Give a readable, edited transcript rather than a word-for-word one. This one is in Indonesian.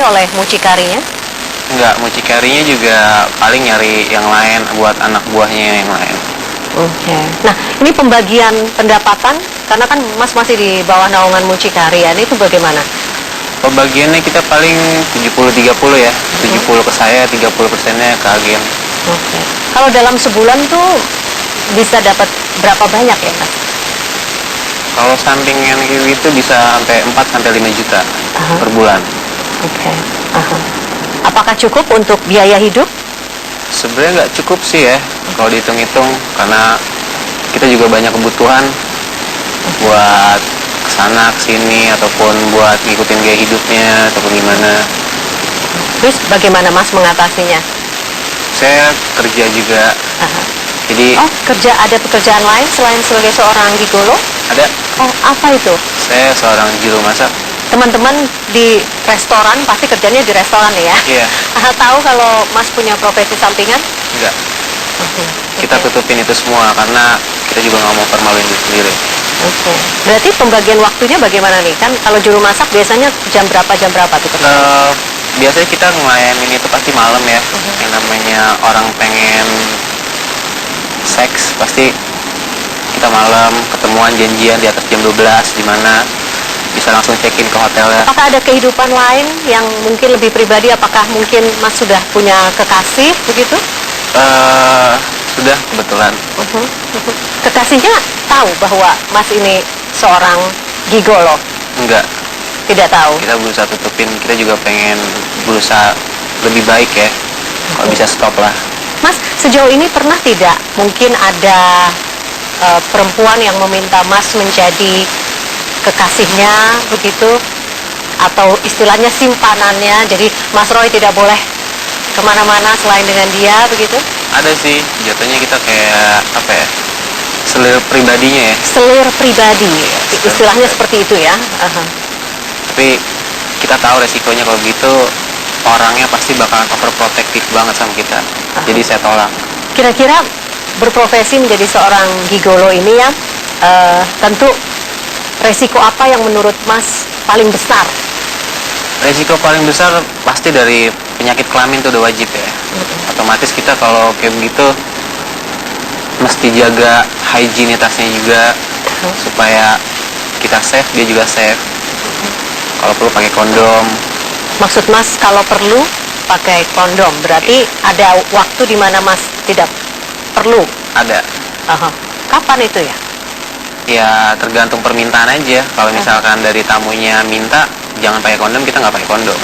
oleh mucikarinya? Enggak, mucikarinya juga paling nyari yang lain buat anak buahnya yang lain. Oke. Nah, ini pembagian pendapatan, karena kan Mas masih di bawah naungan mucikari, itu bagaimana? Pembagiannya kita paling 70-30 ya. 70 ke saya, 30%-nya ke agen. Oke. Kalau dalam sebulan tuh bisa dapat berapa banyak ya, Mas? Kalau sampingan gitu bisa sampai 4-5 juta per bulan. Oke. Apakah cukup untuk biaya hidup? Sebenarnya nggak cukup sih ya kalau dihitung-hitung, karena kita juga banyak kebutuhan buat kesana kesini ataupun buat ngikutin gaya hidupnya ataupun gimana. Terus bagaimana Mas mengatasinya? Saya kerja juga, jadi Kerja, ada pekerjaan lain selain sebagai seorang gigolo? ada. Apa itu? Saya seorang juru masak. Teman-teman di restoran pasti kerjanya di restoran ya? Iya. Tahu kalau Mas punya profesi sampingan? Enggak. Kita tutupin itu semua karena kita juga nggak mau permaluin diri sendiri. Oke. Berarti pembagian waktunya bagaimana nih? Kan kalau juru masak biasanya jam berapa tuh kerja? Biasanya kita ngelayanin itu pasti malam ya. Yang namanya orang pengen seks pasti kita malam, ketemuan janjian di atas jam 12 di mana bisa langsung check-in ke hotelnya. Apakah ada kehidupan lain yang mungkin lebih pribadi? Apakah mungkin Mas sudah punya kekasih begitu? Sudah kebetulan. Kekasihnya tahu bahwa Mas ini seorang gigolo? Enggak. Tidak tahu. Kita berusaha tutupin, kita juga pengen berusaha lebih baik ya. Kalau bisa stop lah. Mas, sejauh ini pernah tidak mungkin ada perempuan yang meminta Mas menjadi kekasihnya begitu, atau istilahnya simpanannya, jadi Mas Roy tidak boleh kemana-mana selain dengan dia begitu? Ada sih, jatuhnya kita kayak apa ya, selir pribadinya ya. Selir pribadi, istilahnya seperti itu ya. Tapi kita tahu resikonya kalau gitu, orangnya pasti bakalan overprotective banget sama kita. Jadi saya tolak. Kira-kira berprofesi menjadi seorang gigolo ini ya, tentu resiko apa yang menurut Mas paling besar? Resiko paling besar pasti dari penyakit kelamin itu udah wajib ya. Otomatis kita kalau kayak begitu mesti jaga higienitasnya juga supaya kita safe, dia juga safe. Kalau perlu pakai kondom. Maksud Mas kalau perlu pakai kondom, berarti ada waktu di mana Mas tidak perlu? Ada. Kapan itu ya? Ya tergantung permintaan aja. Kalau misalkan dari tamunya minta jangan pakai kondom, kita nggak pakai kondom.